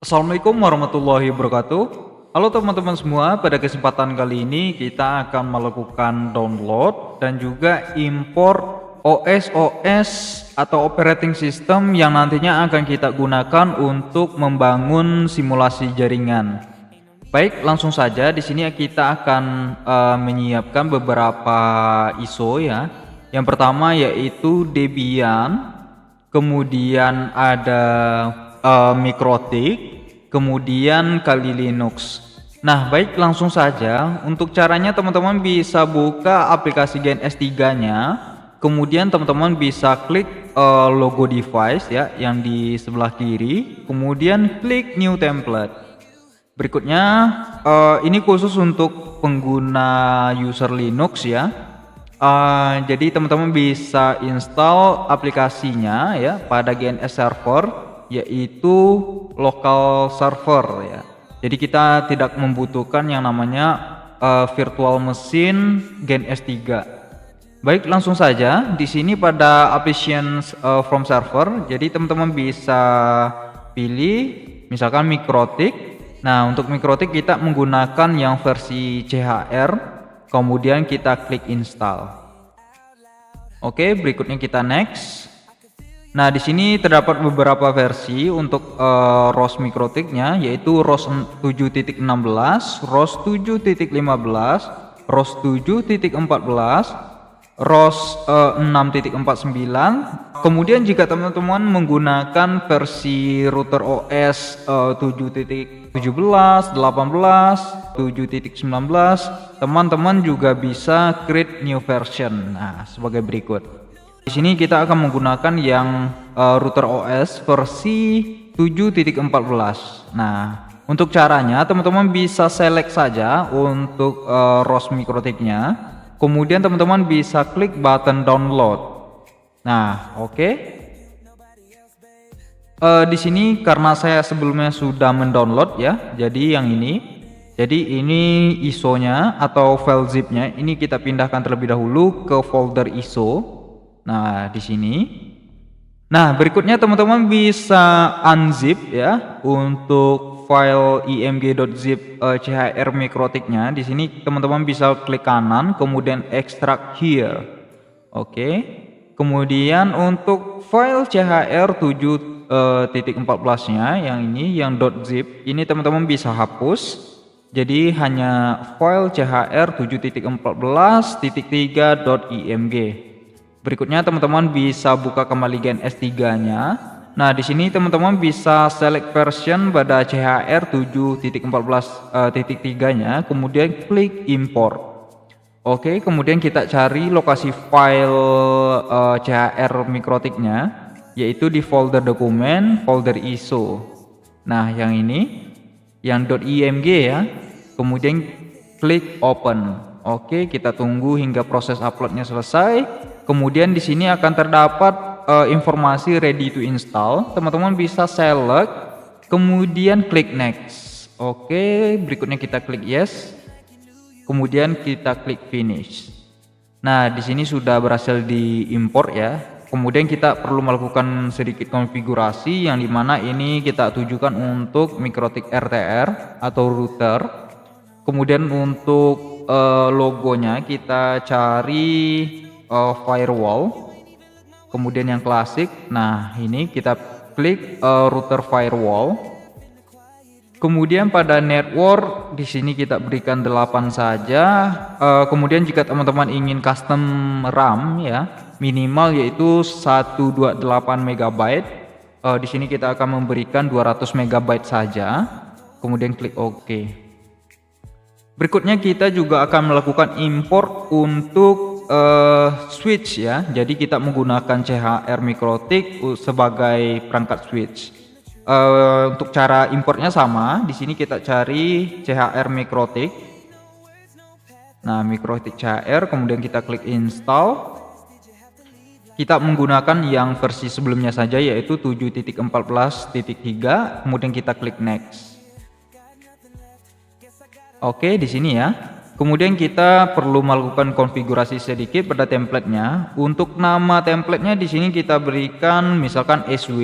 Assalamualaikum warahmatullahi wabarakatuh. Halo teman-teman semua, pada kesempatan kali ini kita akan melakukan download dan juga import OS atau operating system yang nantinya akan kita gunakan untuk membangun simulasi jaringan. Baik, langsung saja di sini kita akan menyiapkan beberapa ISO ya. Yang pertama yaitu Debian, kemudian ada Mikrotik, kemudian Kali Linux. Nah, baik, langsung saja. Untuk caranya teman-teman bisa buka aplikasi GNS3-nya. Kemudian teman-teman bisa klik logo device ya yang di sebelah kiri, kemudian klik new template. Berikutnya ini khusus untuk pengguna user Linux ya. Jadi teman-teman bisa install aplikasinya ya pada GNS server, yaitu local server ya. Jadi kita tidak membutuhkan yang namanya virtual machine GNS3. Baik, langsung saja di sini pada applications from server. Jadi teman-teman bisa pilih misalkan Mikrotik. Nah, untuk Mikrotik kita menggunakan yang versi CHR. Kemudian kita klik install. Oke, berikutnya kita next. Nah, di sini terdapat beberapa versi untuk ROS Mikrotiknya, yaitu ROS 7.16, ROS 7.15, ROS 7.14, ROS 6.49. Kemudian jika teman-teman menggunakan versi router OS 7.17, 18, 7.19, teman-teman juga bisa create new version. Nah, sebagai berikut. Di sini kita akan menggunakan yang router OS versi 7.14. Nah, untuk caranya teman-teman bisa select saja untuk ROS Mikrotiknya. Kemudian teman-teman bisa klik button download. Nah, oke. Di sini karena saya sebelumnya sudah mendownload ya, jadi yang ini. Jadi ini ISO-nya atau file zip-nya ini kita pindahkan terlebih dahulu ke folder ISO. Nah, di sini. Nah, berikutnya teman-teman bisa unzip ya untuk file img.zip CHR Mikrotiknya. Di sini teman-teman bisa klik kanan, kemudian extract here. Oke. Kemudian untuk file CHR 7.14-nya yang ini yang .zip ini teman-teman bisa hapus. Jadi hanya file CHR 7.14.3.img. Berikutnya teman-teman bisa buka kembali GNS3-nya. Nah, di sini teman-teman bisa select version pada CHR 7.14.3-nya, kemudian klik import. Oke, kemudian kita cari lokasi file CHR Mikrotiknya, yaitu di folder dokumen, folder ISO. Nah, yang ini, yang .img ya. Kemudian klik open. Oke, kita tunggu hingga proses uploadnya selesai. Kemudian di sini akan terdapat informasi ready to install. Teman-teman bisa select, kemudian klik next. Oke, berikutnya kita klik yes. Kemudian kita klik finish. Nah, di sini sudah berhasil diimport ya. Kemudian kita perlu melakukan sedikit konfigurasi yang dimana ini kita tujukan untuk Mikrotik RTR atau router. Kemudian untuk logonya kita cari firewall. Kemudian yang klasik. Nah, ini kita klik router firewall. Kemudian pada network di sini kita berikan 8 saja. Kemudian jika teman-teman ingin custom RAM ya, minimal yaitu 128 MB. Di sini kita akan memberikan 200 MB saja. Kemudian klik OK. Berikutnya kita juga akan melakukan import untuk switch ya. Jadi kita menggunakan CHR Mikrotik sebagai perangkat switch. Untuk cara importnya sama, di sini kita cari CHR Mikrotik. Nah, Mikrotik CHR, kemudian kita klik install. Kita menggunakan yang versi sebelumnya saja, yaitu 7.14.3, kemudian kita klik next. Oke, di sini ya. Kemudian kita perlu melakukan konfigurasi sedikit pada templatenya. Untuk nama templatenya di sini kita berikan misalkan SW.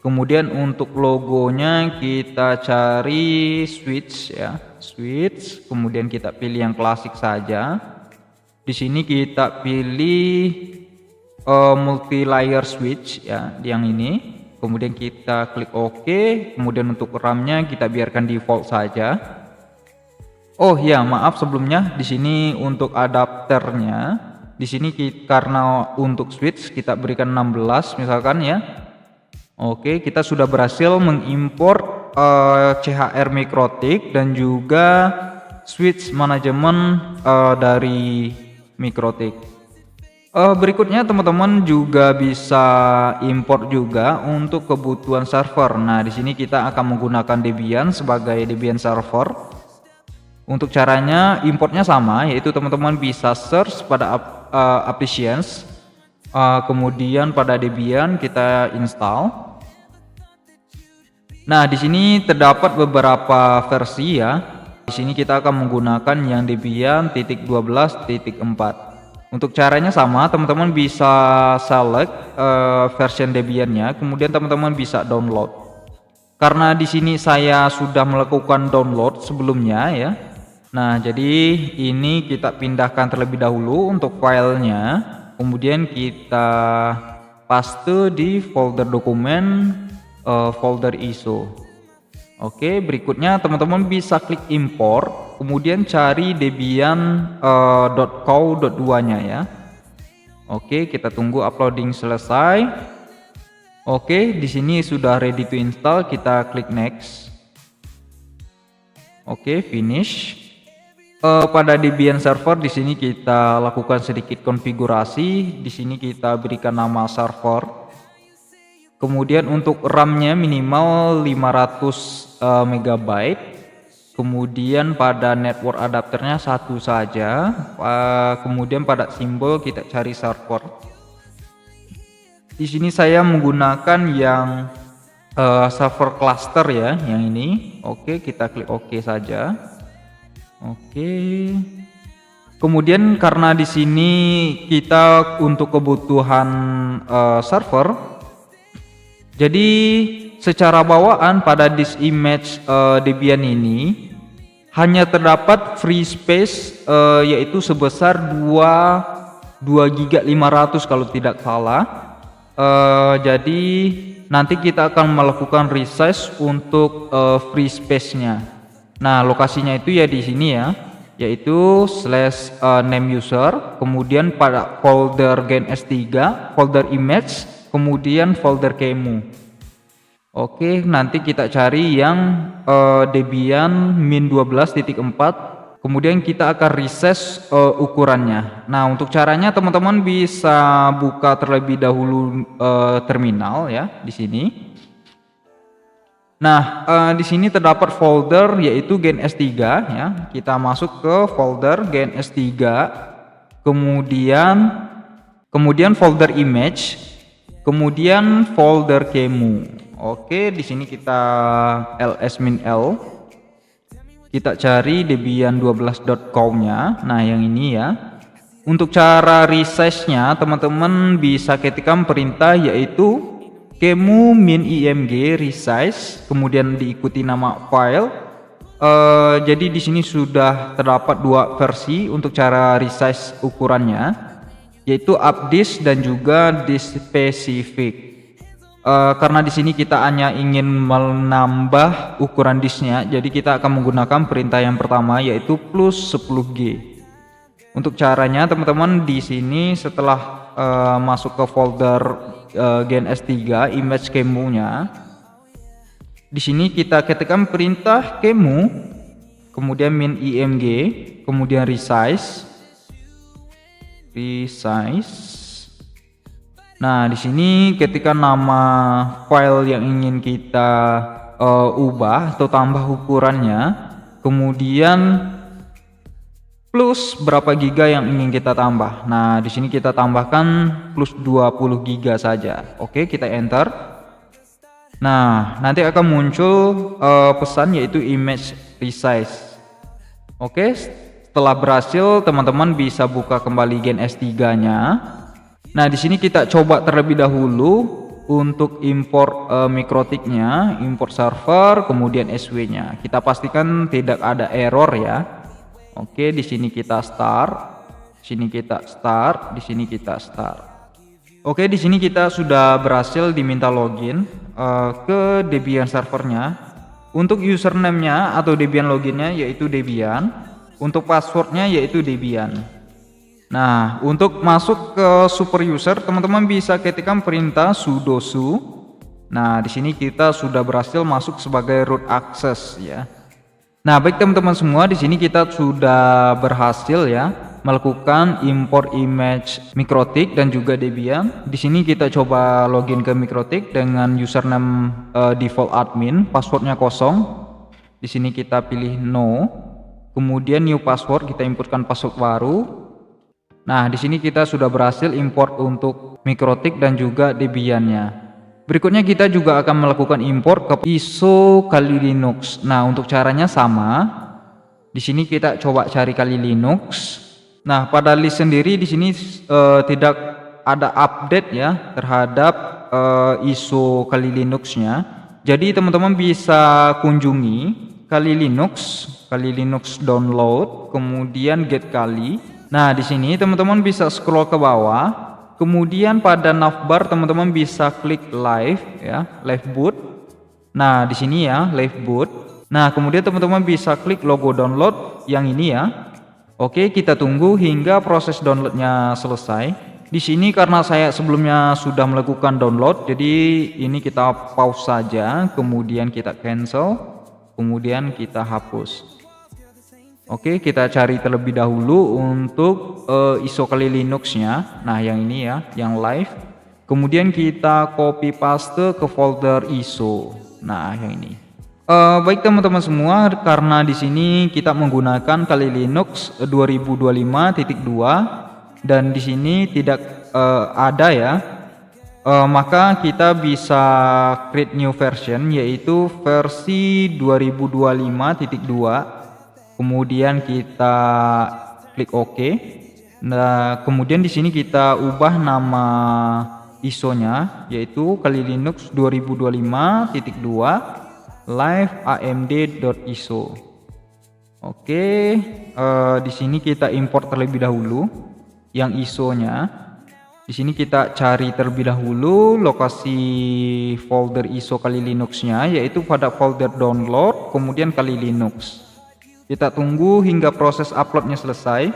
Kemudian untuk logonya kita cari switch ya, switch. Kemudian kita pilih yang klasik saja. Di sini kita pilih multi layer switch ya, yang ini. Kemudian kita klik OK. Kemudian untuk RAM-nya kita biarkan default saja. Oh ya, maaf sebelumnya di sini untuk adapternya, di sini karena untuk switch kita berikan 16 misalkan ya. Oke, kita sudah berhasil mengimport CHR Mikrotik dan juga switch manajemen dari Mikrotik. Berikutnya teman-teman juga bisa import juga untuk kebutuhan server. Nah, di sini kita akan menggunakan Debian sebagai Debian server. Untuk caranya importnya sama, yaitu teman-teman bisa search pada applications, kemudian pada Debian kita install. Nah, di sini terdapat beberapa versi ya. Di sini kita akan menggunakan yang Debian .12.4. Untuk caranya sama, teman-teman bisa select version Debian-nya, kemudian teman-teman bisa download. Karena di sini saya sudah melakukan download sebelumnya ya. Nah, jadi ini kita pindahkan terlebih dahulu untuk filenya, kemudian kita paste di folder dokumen, folder ISO. Oke, berikutnya teman-teman bisa klik import. Kemudian cari debian.co.2-nya ya. Oke, kita tunggu uploading selesai. Oke, di sini sudah ready to install, kita klik next. Oke, finish. Pada Debian server di sini kita lakukan sedikit konfigurasi. Di sini kita berikan nama server. Kemudian untuk RAM-nya minimal 500 MB. Kemudian pada network adapternya satu saja. Kemudian pada simbol kita cari server. Di sini saya menggunakan yang server cluster ya, yang ini. Oke, kita klik OK saja. Oke. Kemudian karena di sini kita untuk kebutuhan server, jadi secara bawaan pada disk image Debian ini hanya terdapat free space yaitu sebesar 2 GB 500 kalau tidak salah. Jadi nanti kita akan melakukan resize untuk free space-nya. Nah, lokasinya itu ya di sini ya, yaitu /name user, kemudian pada folder GNS3, folder image, kemudian folder kemu. Oke, nanti kita cari yang Debian -12.4, kemudian kita akan resize ukurannya. Nah, untuk caranya teman-teman bisa buka terlebih dahulu terminal ya di sini. Nah, di sini terdapat folder yaitu GNS3 ya. Kita masuk ke folder GNS3, kemudian folder image, kemudian folder kemu. Oke, di sini kita ls-l. Kita cari Debian 12.com-nya. Nah, yang ini ya. Untuk cara resize-nya teman-teman bisa ketikkan perintah yaitu kemu -img resize, kemudian diikuti nama file. Jadi di sini sudah terdapat dua versi untuk cara resize ukurannya, yaitu updisk dan juga disk specific. Karena di sini kita hanya ingin menambah ukuran disknya, jadi kita akan menggunakan perintah yang pertama yaitu plus 10G. Untuk caranya teman-teman di sini setelah masuk ke folder GNS3 image kemu-nya, di sini kita ketikkan perintah kemu, kemudian -img, kemudian resize. Nah, di sini ketika nama file yang ingin kita ubah atau tambah ukurannya, kemudian plus berapa giga yang ingin kita tambah. Nah, di sini kita tambahkan plus 20 giga saja. Oke, kita enter. Nah, nanti akan muncul pesan yaitu image resize. Oke, setelah berhasil teman-teman bisa buka kembali GNS3-nya. Nah, di sini kita coba terlebih dahulu untuk import mikrotiknya, import server, kemudian SW-nya. Kita pastikan tidak ada error ya. Oke, di sini kita start, sini kita start, di sini kita start. Oke, di sini kita sudah berhasil diminta login ke Debian servernya. Untuk username-nya atau Debian loginnya yaitu Debian, untuk passwordnya yaitu Debian. Nah, untuk masuk ke super user, teman-teman bisa ketikkan perintah sudo su. Nah, di sini kita sudah berhasil masuk sebagai root access ya. Nah, baik teman-teman semua, di sini kita sudah berhasil ya melakukan import image Mikrotik dan juga Debian. Di sini kita coba login ke Mikrotik dengan username default admin, passwordnya kosong. Di sini kita pilih no. Kemudian new password, kita inputkan password baru. Nah, di sini kita sudah berhasil import untuk Mikrotik dan juga Debiannya. Berikutnya kita juga akan melakukan import ke ISO Kali Linux. Nah, untuk caranya sama. Di sini kita coba cari Kali Linux. Nah, pada list sendiri di sini tidak ada update ya terhadap ISO Kali Linux-nya. Jadi teman-teman bisa kunjungi Kali Linux download, kemudian get Kali. Nah, di sini teman-teman bisa scroll ke bawah, kemudian pada navbar teman-teman bisa klik live ya, live boot. Nah, di sini ya, live boot. Nah, kemudian teman-teman bisa klik logo download yang ini ya. Oke, kita tunggu hingga proses downloadnya selesai. Di sini karena saya sebelumnya sudah melakukan download, jadi ini kita pause saja, kemudian kita cancel, kemudian kita hapus. Oke, kita cari terlebih dahulu untuk ISO Kali Linux-nya. Nah, yang ini ya, yang live. Kemudian kita copy paste ke folder ISO. Nah, yang ini. Baik teman-teman semua, karena di sini kita menggunakan Kali Linux 2025.2 dan di sini tidak ada ya. Maka kita bisa create new version yaitu versi 2025.2. Kemudian kita klik OK. Nah, kemudian di sini kita ubah nama ISO-nya yaitu Kali Linux 2025.2 live amd.iso. Oke, di sini kita import terlebih dahulu yang ISO-nya. Di sini kita cari terlebih dahulu lokasi folder ISO Kali Linux-nya yaitu pada folder download, kemudian Kali Linux. Kita tunggu hingga proses uploadnya selesai.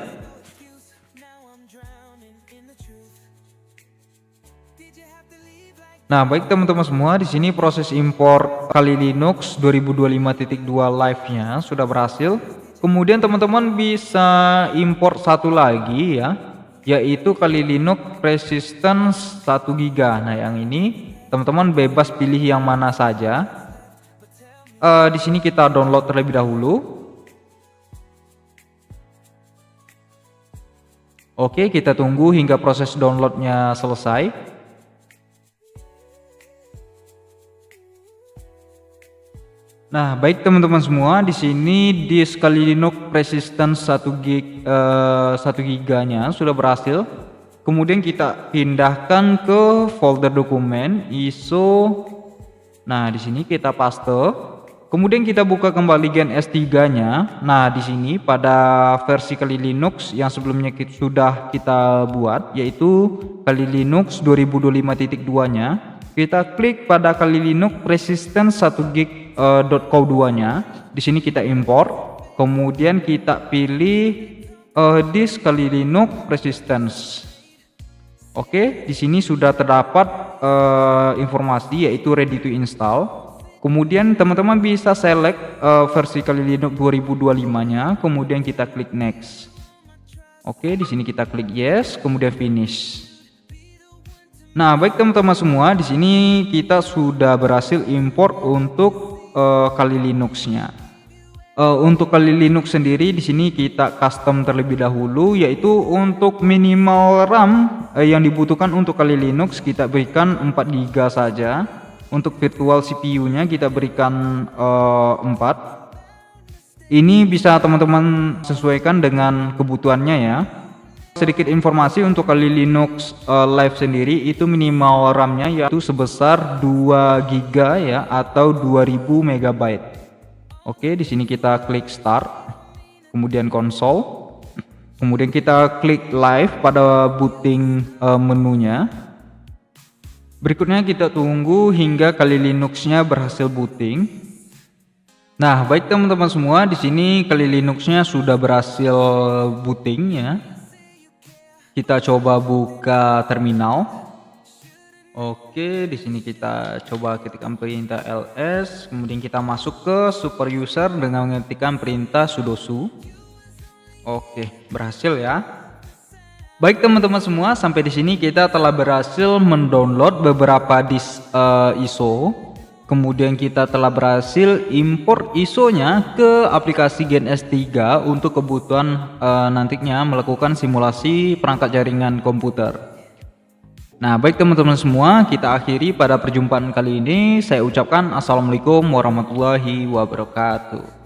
Nah, baik teman-teman semua, di sini proses import Kali Linux 2025.2 live-nya sudah berhasil. Kemudian teman-teman bisa import satu lagi ya, yaitu Kali Linux Persistence 1 GB. Nah, yang ini teman-teman bebas pilih yang mana saja. Di sini kita download terlebih dahulu. Oke, kita tunggu hingga proses downloadnya selesai. Nah, baik teman-teman semua, di sini disk Kali Linux Persistence 1 GB-nya sudah berhasil. Kemudian kita pindahkan ke folder dokumen ISO. Nah, di sini kita paste. Kemudian kita buka kembali Gen S3-nya. Nah, di sini pada versi Kali Linux yang sebelumnya sudah kita buat yaitu Kali Linux 2025.2-nya. Kita klik pada Kali Linux Persistence 1 GB.co2-nya. Di sini kita import. Kemudian kita pilih disk Kali Linux Persistence. Oke, di sini sudah terdapat informasi yaitu ready to install. Kemudian teman-teman bisa select versi Kali Linux 2025-nya, kemudian kita klik next. Oke, di sini kita klik yes, kemudian finish. Nah, baik teman-teman semua, di sini kita sudah berhasil import untuk Kali Linux-nya. Untuk Kali Linux sendiri di sini kita custom terlebih dahulu, yaitu untuk minimal RAM yang dibutuhkan untuk Kali Linux kita berikan 4 GB saja. Untuk virtual CPU-nya kita berikan 4. Ini bisa teman-teman sesuaikan dengan kebutuhannya ya. Sedikit informasi untuk Kali Linux Live sendiri itu minimal RAM-nya yaitu sebesar 2 GB ya, atau 2000 MB. Oke, di sini kita klik start, kemudian konsol, kemudian kita klik live pada booting menunya. Berikutnya kita tunggu hingga Kali Linux-nya berhasil booting. Nah, baik teman-teman semua, di sini Kali Linux-nya sudah berhasil booting ya. Kita coba buka terminal. Oke, di sini kita coba ketikkan perintah ls, kemudian kita masuk ke super user dengan mengetikkan perintah sudo su. Oke, berhasil ya. Baik teman-teman semua, sampai di sini kita telah berhasil mendownload beberapa disk ISO. Kemudian kita telah berhasil import ISO-nya ke aplikasi GenS3 untuk kebutuhan nantinya melakukan simulasi perangkat jaringan komputer. Nah, baik teman-teman semua, kita akhiri pada perjumpaan kali ini. Saya ucapkan assalamualaikum warahmatullahi wabarakatuh.